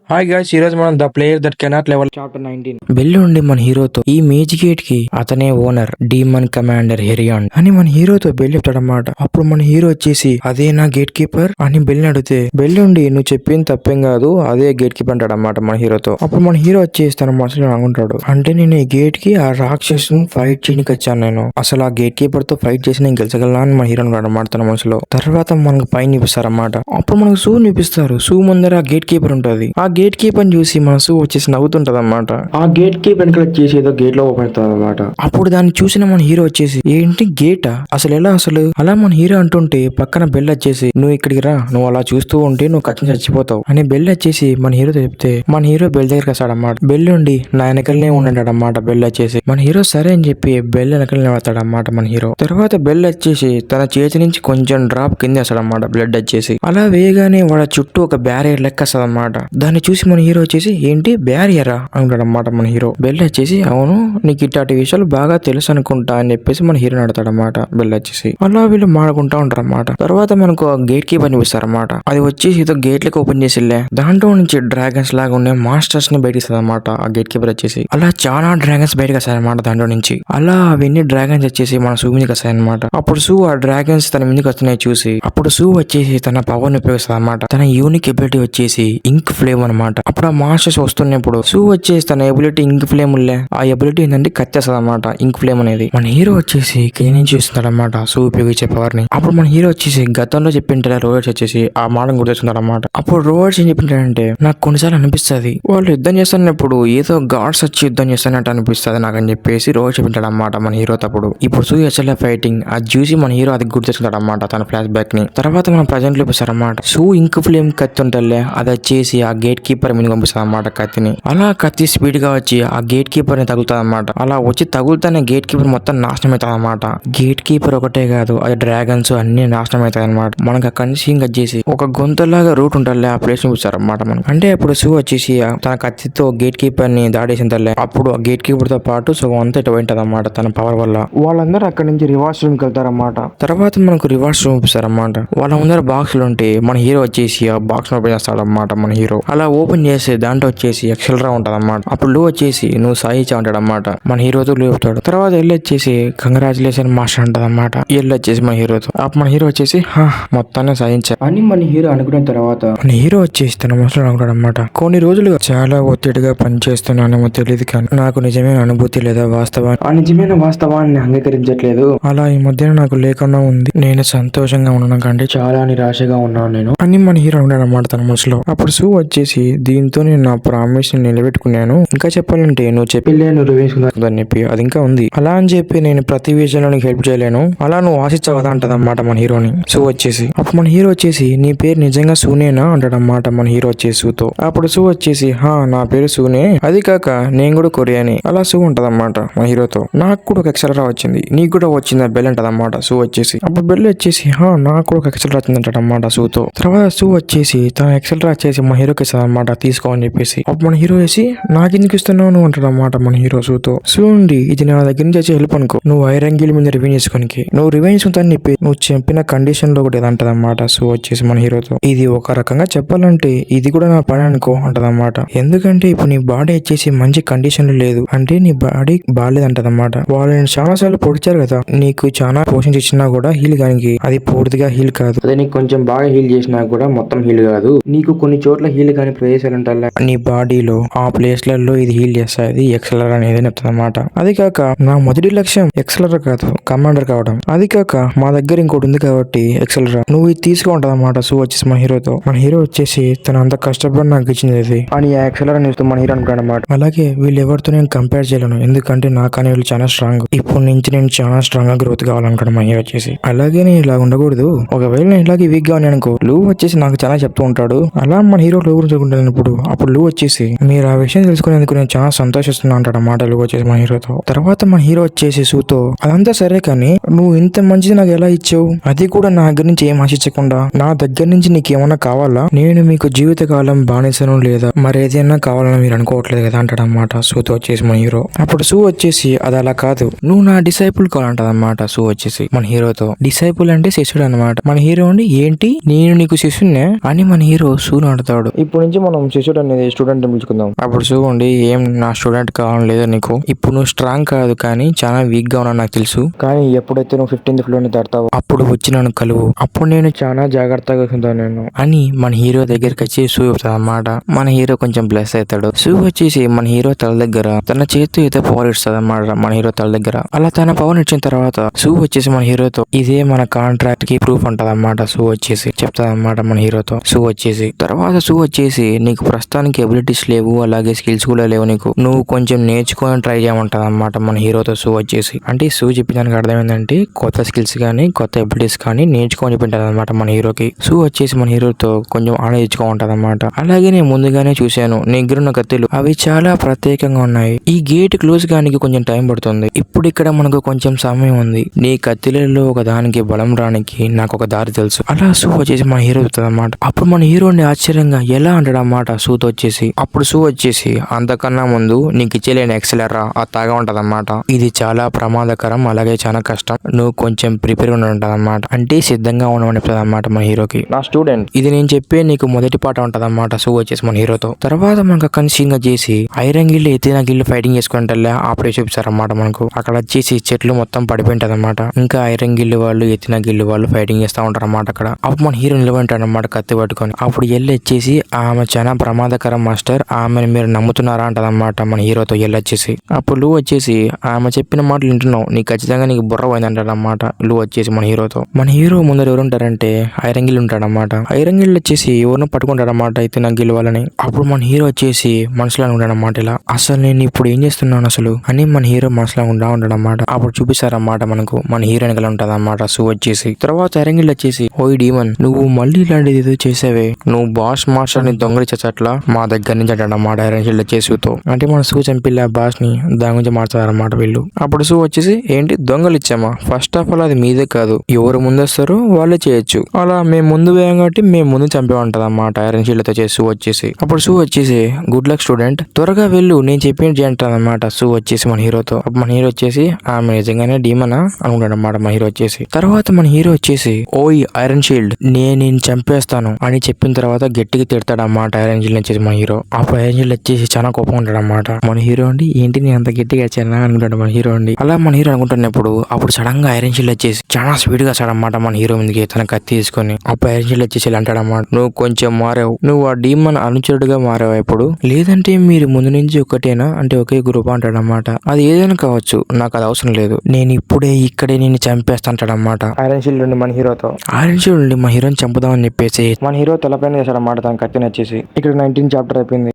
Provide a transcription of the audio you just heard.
Hi guys, ఈ రోజు మనం the player that cannot level chapter 19 bell ఉండి మన హీరోతో ఈ మేజ్ గేట్ కి అతనే ఓనర్ డీమన్ కమాండర్ హెరియాన్ అని మన హీరోతో బెల్ చెప్తాడన్నమాట. అప్పుడు మన హీరో వచ్చేసి అదే నా గేట్ కీపర్ అని బెల్ అడిగితే బెల్ ఉండి నువ్వు చెప్పింది తప్పేం కాదు, అదే గేట్ కీపర్ అంటాడన్నమాట మన హీరోతో. అప్పుడు మన హీరో వచ్చేసి తన మనసులో అనుకుంటాడు, అంటే నేను ఈ గేట్ కి ఆ రాక్షసుని ఫైట్ చేయడానికి వచ్చాను, నేను అసలు ఆ గేట్ కీపర్ తో ఫైట్ చేసి నేను గెలిచగలనా అని మన హీరో అన్నమాట తన మనసులో. తర్వాత మనకు పైన చూపిస్తారన్నమాట. అప్పుడు మనకు సూ చూపిస్తారు. సూ ముందర ఆ గేట్ కీపర్ ఉంటది. ఆ గేట్ కీపర్ చూసి మనసు వచ్చేసి నవ్వుతుంటది అన్నమాట. ఆ గేట్ కీపర్ వెనకాల చేసి ఏదో గేట్ లో ఓపెన్ అవుతుంది అనమాట. అప్పుడు దాన్ని చూసిన మన హీరో వచ్చేసి ఏంటి గేటా, అసలు ఎలా అసలు అలా మన హీరో అంటుంటే పక్కన బెల్ వచ్చేసి నువ్వు ఇక్కడికి రా, నువ్వు అలా చూస్తూ ఉంటే నువ్వు ఖచ్చితంగా చచ్చిపోతావు అని బెల్ వచ్చేసి మన హీరోతో చెప్తే మన హీరో బెల్ దగ్గరికి వస్తాడన్నమాట. బెల్ ఉండి నా వెనకలనే ఉండడన్నమాట. బెల్ వచ్చేసి మన హీరో సరే అని చెప్పి బెల్ వెనకలనే వెళ్తాడన్నమాట మన హీరో. తర్వాత బెల్ వచ్చేసి తన చేతి నుంచి కొంచెం డ్రాప్ కింద వేస్తాడన్నమాట బ్లడ్ వచ్చేసి. అలా వేయగానే వాళ్ళ చుట్టూ ఒక బ్యారియర్ లెక్క వస్తుందన్నమాట. దాన్ని చూసి మన హీరో వచ్చేసి ఏంటి బ్యారియరా అంటాడన్నమాట మన హీరో. బెల్ వచ్చేసి అవును నీకు ఇట్లాంటి విషయాలు బాగా తెలుసు అనుకుంటా అని చెప్పేసి మన హీరో అడతాడన్నమాట. బెల్ వచ్చేసి అలా వీళ్ళు మాడుకుంటా ఉంటారన్నమాట. తర్వాత మనకు గేట్ కీపర్ చూపిస్తారన్నమాట. అది వచ్చేసి ఏదో గేట్ లెక్క ఓపెన్ చేసిలే దాంట్లో నుంచి డ్రాగన్స్ లాగా ఉండే మాస్టర్స్ ని బయటికి వస్తారన్నమాట. ఆ గేట్ కీపర్ వచ్చేసి అలా చాలా డ్రాగన్స్ బయటకు వస్తాయన్నమాట దాంట్లో నుంచి. అలా అవన్నీ డ్రాగన్స్ వచ్చేసి మన సూ మీదకి వస్తాయన్నమాట. అప్పుడు సూ ఆ డ్రాగన్స్ తన మీదకి వస్తున్నాయి చూసి అప్పుడు సూ వచ్చేసి తన పవర్ ని ఉపయోగిస్తుంది అనమాట. తన యూనిక్ ఎబిలిటీ వచ్చేసి ఇంక్ ఫ్లేమ్ అనమాట. అప్పుడు ఆ మాస్టర్స్ వస్తున్నప్పుడు సూ వచ్చేసి తన ఎబిలిటీ ఇంక్ ఫ్లేమ్ ఉల్లే ఆ ఎబిలిటీ ఏంటంటే కత్తేస్తుంది అనమాట. ఇంక్ ఫ్లేమ్ అనేది మన హీరో వచ్చేసి నుంచి చూస్తున్నాడు అనమాట సూ ఉపయోగించే పవర్ ని. అప్పుడు మన హీరో వచ్చేసి గతంలో చెప్పింటారు రోవర్స్ వచ్చేసి ఆ మాటను గుర్తొస్తున్నారు అనమాట. అప్పుడు రోవర్స్ ఏం చెప్పింటారంటే నాకు కొన్నిసార్లు అనిపిస్తుంది వాళ్ళు యుద్ధం చేస్తున్నప్పుడు ఏదో గాడ్స్ వచ్చి యుద్ధం చేస్తున్నట్టు అనిపిస్తుంది నాకు అని చెప్పేసి రోవర్స్ చెప్పింటాడు అనమాట మన హీరో తప్పుడు. ఇప్పుడు సూ ఎస్ఎల్ఏ ఫైటింగ్ అది చూసి మన హీరో అది గుర్తొచ్చుకుంటాడు అనమాట తన ఫ్లాష్ బ్యాక్ ని. తర్వాత మనం ప్రజెంట్ చూపిస్తారు అనమాట. సూ ఇంక్ ఫ్లేమ్ కత్తి ఉంటలే అది వచ్చేసి ఆ గేట్ కీపర్ మీద పంపిస్తుంది అనమాట కత్తిని. అలా కత్తి స్పీడ్ గా వచ్చి ఆ గేట్ కీపర్ ని తగులుతుంది అనమాట. అలా వచ్చి తగులుతానే గేట్ కీపర్ మొత్తం నాశనం అవుతుంది అనమాట. గేట్ కీపర్ ఒకటే కాదు అది డ్రాగన్స్ అన్ని నాశనం అవుతాయి అనమాట. మనకు అక్కడి నుంచి సీన్ వచ్చేసి ఒక గొంతులాగా రూట్ ఉంటుంది ఆ ప్లేస్ చూపిస్తారు అనమాట మనం. అంటే అప్పుడు సూ వచ్చేసి తన కత్తితో గేట్ కీపర్ ని దాడేసిన తల్లే అప్పుడు ఆ గేట్ కీపర్ తో పాటు సగం అంతా ఇటు పోయింటది అనమాట తన పవర్ వల్ల. వాళ్ళందరూ అక్కడి నుంచి రివర్స్ రూమ్ కి వెళ్తారన్నమాట. తర్వాత మనకు రివర్స్ రూమ్ చూపిస్తారు అన్నమాట. వాళ్ళ ముందర బాక్స్ లు ఉంటే మన హీరో వచ్చేసి ఆ బాక్స్ ఓపెన్ చేస్తాడన్నమాట మన హీరో. అలా ఓపెన్ చేసి దాంట్లో వచ్చేసి ఎక్సెల్రా ఉంటది అన్నమాట. అప్పుడు లూ వచ్చేసి నువ్వు సాయిచా ఉంటాడు అన్నమాట మన హీరోతో లూ చెప్తాడు. తర్వాత ఎల్లు వచ్చేసి కంగ్రాచులేషన్ మాస్టర్ అంటది అన్నమాట. ఎల్లు వచ్చేసి మన హీరోతో అప్పుడు మన హీరో వచ్చేసి మొత్తాన్ని సాధించా అని మన హీరో అనుకున్న తర్వాత మన హీరో వచ్చేసి తన మనసులో అనుకుంటాడు అన్నమాట. కొన్ని రోజులుగా చాలా ఒత్తిడిగా పనిచేస్తున్నానేమో తెలియదు కానీ నాకు నిజమైన అనుభూతి లేదా వాస్తవాన్ని ఆ నిజమైన వాస్తవాన్ని అంగీకరించట్లేదు. అలా ఈ మధ్యన నాకు లేకుండా ఉంది. నేను సంతోషంగా ఉన్నాను కంటే చాలా నిరాశగా ఉన్నాను నేను అని మన హీరో ఉన్నాడు అన్నమాట తన మనసులో. అప్పుడు సూ వచ్చేసి దీంతో నేను నా ప్రామిస్ ని నిలబెట్టుకున్నాను, ఇంకా చెప్పాలంటే నువ్వు చెప్పిలే నువ్వు రివేసుకుందని చెప్పి అది ఇంకా ఉంది. అలా అని చెప్పి నేను ప్రతి విషయంలో నీకు హెల్ప్ చేయలేను, అలా నువ్వు ఆశించవు కదా అంటది అన్నమాట మన హీరోని సూ వచ్చేసి. అప్పుడు మన హీరో వచ్చేసి నీ పేరు నిజంగా సూనేనా అంటాడు అన్నమాట మన హీరో వచ్చేసి సూతో. అప్పుడు సూ వచ్చేసి నా పేరు సూనే, అది కాక నేను కూడా కొరియాని. అలా సూ ఉంటది అన్నమాట మన హీరోతో. నాకు కూడా ఒక ఎక్సెల్రా వచ్చింది, నీకు కూడా వచ్చిందా బెల్ అంటది అన్నమాట సూ వచ్చేసి. అప్పుడు బెల్ వచ్చేసి నాకు కూడా ఒక ఎక్సెల్రా వచ్చింది అంటాడు అన్నమాట సూతో. తర్వాత సూ వచ్చేసి తన ఎక్సెల్రా వచ్చేసి మన హీరోకి ఇస్తుంది అన్నమాట తీసుకో అని చెప్పేసి. అప్పుడు మన హీరో వేసి నాకెందుకు ఇస్తున్నావు నువ్వు అంటాడు అన్నమాట మన హీరో సూతో. సూ ఉండి ఇది నా దగ్గర నుంచి వచ్చి హెల్ప్ అనుకో, నువ్వు ఐరంగిల్ మీద రివెంజ్ చేసుకోనికి నువ్వు రివెంజ్ చేసుకుంటాను చెప్పి నువ్వు చెప్పిన కండిషన్ లో ఒకటి అంటది అన్నమాట సూ వచ్చేసి మన హీరోతో. ఇది ఒక రకంగా చెప్పాలంటే ఇది కూడా నా పని అనుకో అంటది అన్నమాట. ఎందుకంటే ఇప్పుడు నీ బాడీ వచ్చేసి మంచి కండిషన్ లో లేదు అంటే నీ బాడీ బాగాలేదు అంటది అన్నమాట. వాళ్ళని చాలా సార్లు పొడిచారు కదా, నీకు చాలా పోషన్స్ ఇచ్చినా కూడా హీల్ కానీ అది పూర్తిగా హీల్ కాదు, అదే నీకు కొంచెం బాగా హీల్ చేసినా కూడా మొత్తం హీల్ కాదు. నీకు కొన్ని చోట్ల హీల్ కానీ ప్రదేశాలు ఉంటాయి నీ బాడీలో ఆ ప్లేస్లలో ఇది హీల్ చేస్తాయి ఎక్సెలర్ అనేది చెప్తుంది అనమాట. అది కాక నా మొదటి లక్ష్యం ఎక్సెలర్ కాదు కమాండర్ కావడం, అది కాక మా దగ్గర ఇంకోటి ఉంది కాబట్టి ఎక్సెలర్ నువ్వు ఇది తీసుకుంటది అనమాట సూ వచ్చేసి మన హీరోతో. మన హీరో వచ్చేసి తన అంత కష్టపడి నాకు ఇచ్చింది ఇది అని ఎక్సెలర్ అని మన హీరో అనుకున్నాడు అనమాట. అలాగే వీళ్ళు ఎవరితో నేను కంపేర్ చేయలేను ఎందుకంటే నాకనే వీళ్ళు చాలా స్ట్రాంగ్, ఇప్పుడు నుంచి నేను చాలా స్ట్రాంగ్ గా గ్రోత్ కావాలనుకున్నాను మన హీరో వచ్చేసి. అలాగే నేను ఇలా ఉండకూడదు, ఒకవేళ నేను ఇలాగే వీక్ గా అనుకో లూ వచ్చేసి నాకు చాలా చెప్తూ ఉంటాడు. అలా మన హీరో లూ గురించి అనుకుంటాను. అప్పుడు లూ వచ్చేసి మీరు ఆ విషయం తెలుసుకునేందుకు నేను చాలా సంతోషిస్తున్నా అంటాడు అన్నమాట లూ వచ్చేసి మన హీరోతో. తర్వాత మన హీరో వచ్చేసి సూతో అదంతా సరే కానీ నువ్వు ఇంత మంచిది నాకు ఎలా ఇచ్చావు, అది కూడా నా దగ్గర నుంచి ఏం ఆశించకుండా నా దగ్గర నుంచి నీకు ఏమన్నా కావాలా, నేను మీకు జీవితకాలం బానిసను లేదా మరేదైనా కావాలని మీరు అనుకోవట్లేదు కదా అంటాడు అన్నమాట సూతో వచ్చేసి మన హీరో. అప్పుడు సూ వచ్చేసి అది అలా కాదు నువ్వు నా డిసైపుల్ కావాలంటది అన్నమాట సూ వచ్చేసి మన హీరోతో. డిసైపుల్ అంటే శిష్యుడు అనమాట. మన హీరో ఉండి ఏంటి నేను నీకు శిష్యున్నే అని మన హీరో సూను అడతాడు. ఇప్పుడు నుంచి నుంచి మనం శిశుడు అనేది స్టూడెంట్ పిలుచుకుందాం. అప్పుడు చూడండి ఏం నా స్టూడెంట్ కావాలని లేదా నీకు. ఇప్పుడు నువ్వు స్ట్రాంగ్ కాదు కానీ చాలా వీక్ గా ఉన్నా నాకు తెలుసు. కానీ ఎప్పుడైతే నువ్వు 15th ఫ్లోర్ ని దాటావో అప్పుడు వచ్చి నన్ను కలువు. అప్పుడు నేను చాలా జాగ్రత్తగా ఉంటాను నేను అని మన హీరో దగ్గరికి వచ్చి షూ చెప్తాడు అన్నమాట. మన హీరో కొంచెం బ్లెస్ అవుతాడు. షూ వచ్చేసి మన హీరో తల దగ్గర తన చేతితో అయితే పవర్ ఇస్తుంది అన్నమాట. మన హీరో తల దగ్గర అలా తన పవర్ ఇచ్చిన తర్వాత షూ వచ్చేసి మన హీరోతో ఇదే మన కాంట్రాక్ట్ కి ప్రూఫ్ అంటది అన్నమాట. షూ వచ్చేసి చెప్తాది అన్నమాట మన హీరోతో. షూ వచ్చేసి తర్వాత షూ వచ్చేసి నీకు ప్రస్తుతానికి ఎబిలిటీస్ లేవు, అలాగే స్కిల్స్ కూడా లేవు నీకు. నువ్వు కొంచెం నేర్చుకొని ట్రై చేయమంటది అన్నమాట మన హీరోతో షూ వచ్చేసి. అంటే షూ చెప్పిన దానికి అర్థం ఏంటంటే కొత్త స్కిల్స్ కానీ కొత్త ఎబిలిటీస్ కానీ నేర్చుకొని చెప్పింటది అనమాట మన హీరోకి. షూ వచ్చేసి మన హీరోతో కొంచెం ఆలోచించుకోమంటది అన్నమాట. అలాగే నేను ముందుగానే చూశాను నీ దగ్గర ఉన్న కత్తిలు అవి చాలా ప్రత్యేకంగా ఉన్నాయి. ఈ గేట్ క్లోజ్ కానికి కొంచెం టైం పడుతుంది. ఇప్పుడు ఇక్కడ మనకు కొంచెం సమయం ఉంది. నీ కత్తిలలో ఒక దానికి బలం రానికి నాకు ఒక దారి తెలుసు. అలా షూ వచ్చేసి మన హీరో చెప్తుంది అన్నమాట. అప్పుడు మన హీరోని ఆశ్చర్యంగా ఎలా అంటాడు అన్నమాట షూతో వచ్చేసి. అప్పుడు షూ వచ్చేసి అంతకన్నా ముందు నీకు ఇచ్చేలేని ఎక్సెలరా అది తాగా ఉంటది అన్నమాట. ఇది చాలా ప్రమాదకరం, అలాగే చాలా కష్టం. నువ్వు కొంచెం ప్రిపేర్ గా ఉంటది అన్నమాట. అంటే సిద్ధంగా ఉండమని చెప్తుంది అన్నమాట మన హీరోకి. నా స్టూడెంట్ ఇది నేను చెప్పే నీకు మొదటి పాట ఉంటది అన్నమాట షూ వచ్చేసి మన హీరోతో. తర్వాత మనకు కన్సీగా చేసి ఐరన్ గిల్లు ఎత్తిన గిల్లు ఫైటింగ్ చేసుకుంటే అప్పుడే చూపిస్తారు అన్నమాట మనకు. అక్కడ వచ్చేసి చెట్లు మొత్తం పడిపోయింటది అన్నమాట. ఇంకా ఐరన్ గిల్లు వాళ్ళు ఎత్తిన గిల్లు వాళ్ళు ఫైటింగ్ చేస్తా ఉంటారు అన్నమాట అక్కడ. అప్పుడు మన హీరో నిలబడి అన్నమాట కత్తి పట్టుకొని. అప్పుడు వచ్చేసి ఆమె చాలా ప్రమాదకరం మాస్టర్, ఆమెను మీరు నమ్ముతున్నారా అంటదన్నమాట మన హీరోతో వచ్చేసి. అప్పుడు లూ వచ్చేసి ఆమె చెప్పిన మాటలు వింటున్నావు, నీకు ఖచ్చితంగా నీకు బుర్ర పోయింది అంటాడన్నమాట లూ వచ్చేసి మన హీరోతో. మన హీరో ముందర ఎవరు ఉంటారంటే ఐరన్ గిల్ ఉంటాడన్నమాట. ఐరన్ గిల్ వచ్చేసి ఎవరినో పట్టుకుంటాడన్నమాట అయితే నాకు గెలవాలని. అప్పుడు మన హీరో వచ్చేసి మనసులో ఉంటాడన్నమాట ఇలా, అసలు నేను ఇప్పుడు ఏం చేస్తున్నాను అసలు అని మన హీరో మనసులో ఉంటాడన్నమాట. అప్పుడు చూపిస్తారన్నమాట మనకు మన హీరో వెనకాల ఉంటది అన్నమాట షూ వచ్చేసి. తర్వాత ఐరన్ గిల్ వచ్చేసి ఓయ్ డీమన్ నువ్వు మళ్ళీ ఇలాంటిది ఏదో చేసావే, నువ్వు బాస్ మాస్టర్ ని దొంగలిచ్చట్లా మా దగ్గర నుంచి అంటాడన్నమాట ఐరన్ గిల్ వచ్చేసితో. అంటే మన షూ చంపిల్ల బాస్ ని దాని గురించి మాట్లాడారన్నమాట వీళ్ళు. అప్పుడు షూ వచ్చేసి ఏంటి దొంగలు ఇచ్చామా, ఫస్ట్ ఆఫ్ ఆల్ అది మీదే కాదు, ఎవరు ముందు వస్తారో వాళ్ళే చేయొచ్చు, అలా మేము ముందు వేయం కాబట్టి మేము ముందు చంపేమంటది అన్నమాట ఐరన్ షీల్డ్ తో షూ వచ్చేసి. అప్పుడు షూ వచ్చేసి గుడ్ లక్ స్టూడెంట్, త్వరగా వెళ్ళు నేను చెప్పినట్టు చేయంటదన్నమాట షూ వచ్చేసి మన హీరోతో. అప్పుడు మన హీరో వచ్చేసి ఆమె నిజంగానే డీమనా అనుకుంటాడు అన్నమాట మన హీరో వచ్చేసి. తర్వాత మన హీరో వచ్చేసి ఓయ్ ఐరన్ షీల్డ్ నేను చంపేస్తాను అని చెప్పిన తర్వాత గట్టిగా తిడతాడు అన్నమాట ఐరన్ షీల్డ్ వచ్చేసి మన హీరో. అప్పుడు ఐరన్ షీల్డ్ వచ్చేసి చాలా కోపం ఉంటాడు అన్నమాట. మన హీరో అండి ఏంటి నేను అంత గట్టిగా వచ్చానా అనుకుంటాడు మన హీరో అండి. అలా మన హీరో అనుకుంటున్నప్పుడు అప్పుడు సడన్ గా ఐరన్ షీల్డ్ వచ్చేసి చాలా స్పీడ్ గా వస్తాడన్నమాట మన హీరో ముందుకి తన కత్తి తీసుకొని. అప్పుడు ఐరన్ షీల్డ్ వచ్చేసి ఇలా అంటాడన్నమాట, నువ్వు కొంచెం మారావు, నువ్వు ఆ డీమన్ అనుచరుడుగా మారావు ఇప్పుడు, లేదంటే మీరు ముందు నుంచి ఒకటేనా అంటే ఒకే గ్రూప్ అంటాడన్నమాట. అది ఏదైనా కావచ్చు నాకు అది అవసరం లేదు, నేను ఇప్పుడే ఇక్కడే నేను చంపేస్తాంటాడన్నమాట ఐరన్ షీల్డ్ నుండి మన హీరోతో. ఐరన్ షీల్డ్ నుండి మన హీరోని చంపుదామని చెప్పేసి మన హీరో తలపైన చేశాడన్నమాట తన కత్తిని వచ్చేసి. ఇక్కడ 19th చాప్టర్ అయిపోయింది.